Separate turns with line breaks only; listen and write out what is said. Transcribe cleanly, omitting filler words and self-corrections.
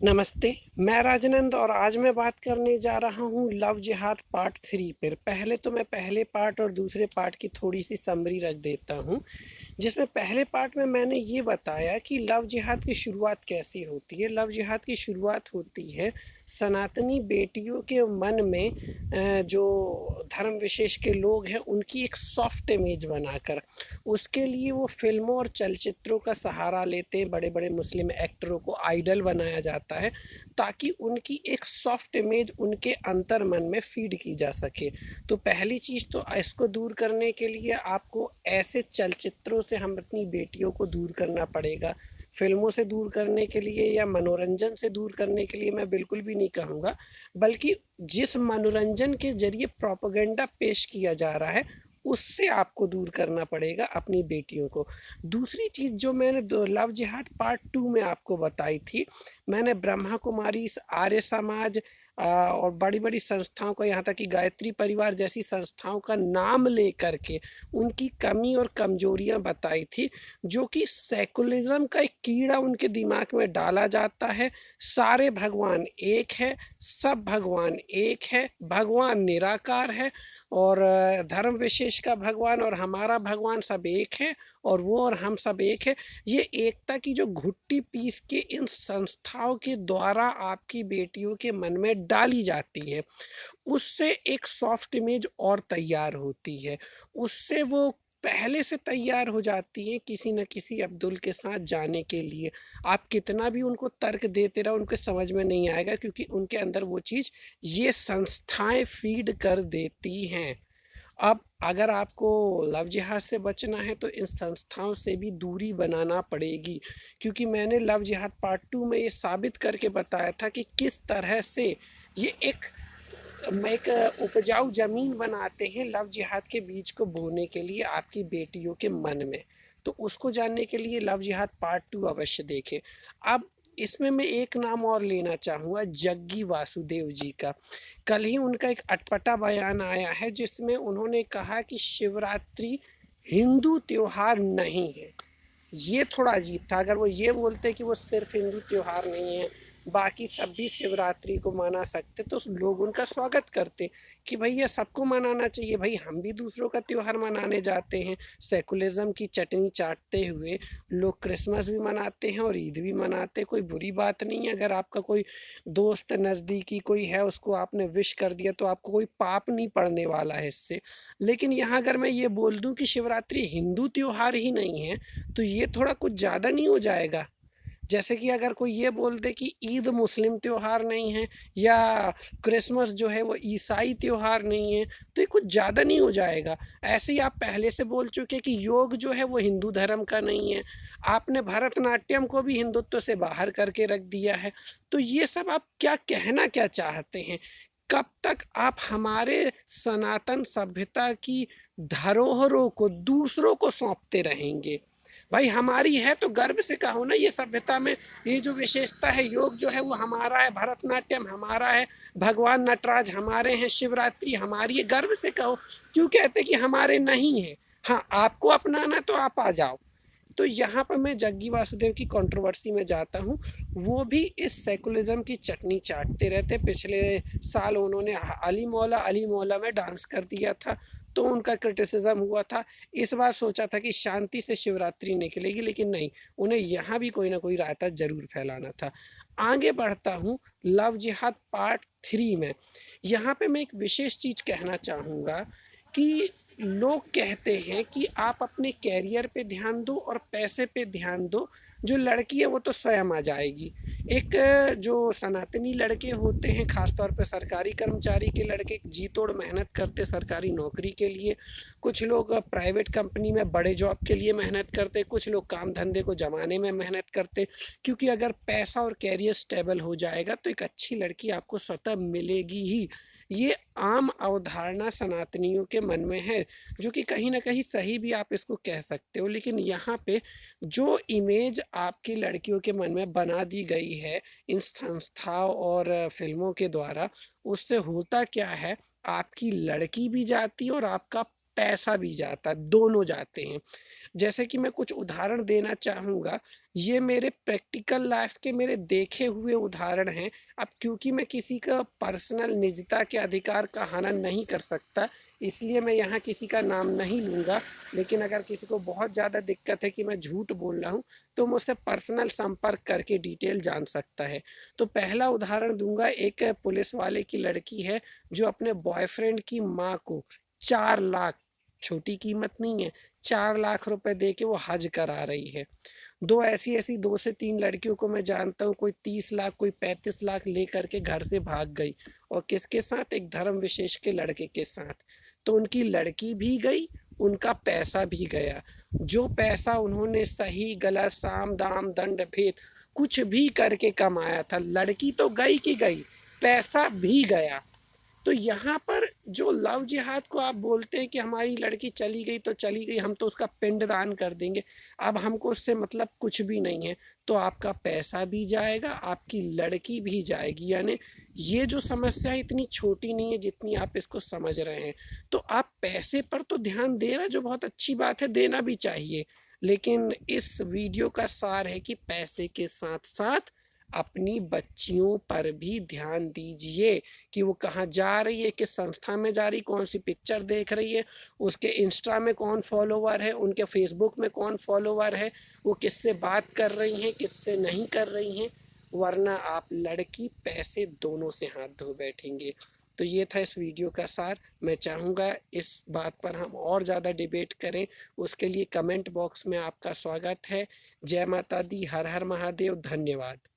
नमस्ते, मैं राजनंद और आज मैं बात करने जा रहा हूँ लव जिहाद पार्ट 3 पर। पहले तो मैं पहले पार्ट और दूसरे पार्ट की थोड़ी सी समरी रख देता हूँ, जिसमें पहले पार्ट में मैंने ये बताया कि लव जिहाद की शुरुआत कैसे होती है। लव जिहाद की शुरुआत होती है सनातनी बेटियों के मन में जो धर्म विशेष के लोग हैं उनकी एक सॉफ्ट इमेज बनाकर। उसके लिए वो फिल्मों और चलचित्रों का सहारा लेते हैं, बड़े बड़े मुस्लिम एक्टरों को आइडल बनाया जाता है ताकि उनकी एक सॉफ्ट इमेज उनके अंतर मन में फीड की जा सके। तो पहली चीज़ तो इसको दूर करने के लिए आपको ऐसे चलचित्रों से हम अपनी बेटियों को दूर करना पड़ेगा। फिल्मों से दूर करने के लिए या मनोरंजन से दूर करने के लिए मैं बिल्कुल भी नहीं कहूँगा, बल्कि जिस मनोरंजन के जरिए प्रोपेगेंडा पेश किया जा रहा है उससे आपको दूर करना पड़ेगा अपनी बेटियों को। दूसरी चीज़ जो मैंने लव जिहाद पार्ट 2 में आपको बताई थी, मैंने ब्रह्मा कुमारी, आर्य समाज और बड़ी बड़ी संस्थाओं को, यहाँ तक कि गायत्री परिवार जैसी संस्थाओं का नाम लेकर के उनकी कमी और कमजोरियां बताई थी, जो कि सेकुलरिज्म का एक कीड़ा उनके दिमाग में डाला जाता है। सारे भगवान एक है, सब भगवान एक है, भगवान निराकार है और धर्म विशेष का भगवान और हमारा भगवान सब एक है और वो और हम सब एक है। ये एकता की जो घुट्टी पीस के इन संस्थाओं के द्वारा आपकी बेटियों के मन में डाली जाती है, उससे एक सॉफ्ट इमेज और तैयार होती है। उससे वो पहले से तैयार हो जाती है किसी न किसी अब्दुल के साथ जाने के लिए। आप कितना भी उनको तर्क देते रहो उनके समझ में नहीं आएगा, क्योंकि उनके अंदर वो चीज़ ये संस्थाएं फीड कर देती हैं। अब अगर आपको लव जिहाद से बचना है तो इन संस्थाओं से भी दूरी बनाना पड़ेगी, क्योंकि मैंने लव जिहाद पार्ट 2 में ये साबित करके बताया था कि किस तरह से ये एक उपजाऊ ज़मीन बनाते हैं लव जिहाद के बीज को बोने के लिए आपकी बेटियों के मन में। तो उसको जानने के लिए लव जिहाद पार्ट 2 अवश्य देखें। अब इसमें मैं एक नाम और लेना चाहूँगा, जग्गी वासुदेव जी का। कल ही उनका एक अटपटा बयान आया है जिसमें उन्होंने कहा कि शिवरात्रि हिंदू त्योहार नहीं है। ये थोड़ा अजीब था। अगर वो ये बोलते कि वो सिर्फ हिंदू त्योहार नहीं है, बाकी सब भी शिवरात्रि को मना सकते, तो लोग उनका स्वागत करते कि भैया सबको मनाना चाहिए, भाई हम भी दूसरों का त्योहार मनाने जाते हैं। सेकुलरिज्म की चटनी चाटते हुए लोग क्रिसमस भी मनाते हैं और ईद भी मनाते हैं, कोई बुरी बात नहीं है। अगर आपका कोई दोस्त नज़दीकी कोई है, उसको आपने विश कर दिया तो आपको कोई पाप नहीं पड़ने वाला है इससे। लेकिन यहाँ अगर मैं ये बोल दूँ कि शिवरात्रि हिंदू त्योहार ही नहीं है, तो ये थोड़ा कुछ ज़्यादा नहीं हो जाएगा? जैसे कि अगर कोई ये बोल दे कि ईद मुस्लिम त्योहार नहीं है या क्रिसमस जो है वो ईसाई त्योहार नहीं है, तो ये कुछ ज़्यादा नहीं हो जाएगा? ऐसे ही आप पहले से बोल चुके कि योग जो है वो हिंदू धर्म का नहीं है। आपने भरतनाट्यम को भी हिंदुत्व से बाहर करके रख दिया है। तो ये सब आप क्या कहना क्या चाहते हैं? कब तक आप हमारे सनातन सभ्यता की धरोहरों को दूसरों को सौंपते रहेंगे? भाई हमारी है तो गर्व से कहो ना, ये सभ्यता में ये जो विशेषता है, योग जो है वो हमारा है, भरतनाट्यम हमारा है, भगवान नटराज हमारे हैं, शिवरात्रि हमारी है, गर्व से कहो। क्यों कहते कि हमारे नहीं है? हाँ, आपको अपनाना तो आप आ जाओ। तो यहाँ पर मैं जग्गी वासुदेव की कंट्रोवर्सी में जाता हूँ। वो भी इस सेकुलरिज्म की चटनी चाटते रहते। पिछले साल उन्होंने अली मौला में डांस कर दिया था तो उनका क्रिटिसिज्म हुआ था। इस बार सोचा था कि शांति से शिवरात्रि निकलेगी, लेकिन नहीं, उन्हें यहाँ भी कोई ना कोई रायता जरूर फैलाना था। आगे बढ़ता हूँ लव जिहाद पार्ट 3 में। यहाँ पे मैं एक विशेष चीज़ कहना चाहूँगा कि लोग कहते हैं कि आप अपने कैरियर पे ध्यान दो और पैसे पे ध्यान दो, जो लड़की है वो तो स्वयं आ जाएगी। एक जो सनातनी लड़के होते हैं, खासतौर पे सरकारी कर्मचारी के लड़के, जी तोड़ मेहनत करते सरकारी नौकरी के लिए। कुछ लोग प्राइवेट कंपनी में बड़े जॉब के लिए मेहनत करते, कुछ लोग काम धंधे को जमाने में मेहनत करते, क्योंकि अगर पैसा और कैरियर स्टेबल हो जाएगा तो एक अच्छी लड़की आपको स्वतः मिलेगी ही। ये आम अवधारणा सनातनियों के मन में है, जो कि कहीं ना कहीं सही भी आप इसको कह सकते हो। लेकिन यहाँ पे जो इमेज आपकी लड़कियों के मन में बना दी गई है इन संस्थाओं और फिल्मों के द्वारा, उससे होता क्या है, आपकी लड़की भी जाती है और आपका पैसा भी जाता, दोनों जाते हैं। जैसे कि मैं कुछ उदाहरण देना चाहूँगा, ये मेरे प्रैक्टिकल लाइफ के मेरे देखे हुए उदाहरण हैं। अब क्योंकि मैं किसी का पर्सनल निजता के अधिकार का हनन नहीं कर सकता, इसलिए मैं यहाँ किसी का नाम नहीं लूँगा। लेकिन अगर किसी को बहुत ज़्यादा दिक्कत है कि मैं झूठ बोल रहा हूँ, तो मुझसे पर्सनल संपर्क करके डिटेल जान सकता है। तो पहला उदाहरण दूंगा, एक पुलिस वाले की लड़की है जो अपने बॉयफ्रेंड की माँ को 4 लाख, छोटी कीमत नहीं है, 4 लाख रुपए दे के वो हज करा रही है। दो ऐसी ऐसी 2 से 3 लड़कियों को मैं जानता हूँ, कोई 30 लाख, कोई 35 लाख ले करके घर से भाग गई, और किसके साथ? एक धर्म विशेष के लड़के के साथ। तो उनकी लड़की भी गई, उनका पैसा भी गया। जो पैसा उन्होंने सही गलत साम दाम दंड भेद कुछ भी करके कमाया था, लड़की तो गई की गई, पैसा भी गया। तो यहाँ पर जो लव जिहाद को आप बोलते हैं कि हमारी लड़की चली गई तो चली गई, हम तो उसका पिंडदान कर देंगे, अब हमको उससे मतलब कुछ भी नहीं है, तो आपका पैसा भी जाएगा, आपकी लड़की भी जाएगी। यानी ये जो समस्या इतनी छोटी नहीं है जितनी आप इसको समझ रहे हैं। तो आप पैसे पर तो ध्यान दे रहे हैं, जो बहुत अच्छी बात है, देना भी चाहिए। लेकिन इस वीडियो का सार है कि पैसे के साथ साथ अपनी बच्चियों पर भी ध्यान दीजिए कि वो कहाँ जा रही है, किस संस्था में जा रही, कौन सी पिक्चर देख रही है, उसके इंस्टा में कौन फॉलोवर है, उनके फेसबुक में कौन फॉलोवर है, वो किससे बात कर रही हैं, किससे नहीं कर रही हैं। वरना आप लड़की पैसे दोनों से हाथ धो बैठेंगे। तो ये था इस वीडियो का सार। मैं चाहूँगा इस बात पर हम और ज़्यादा डिबेट करें, उसके लिए कमेंट बॉक्स में आपका स्वागत है। जय माता दी, हर हर महादेव, धन्यवाद।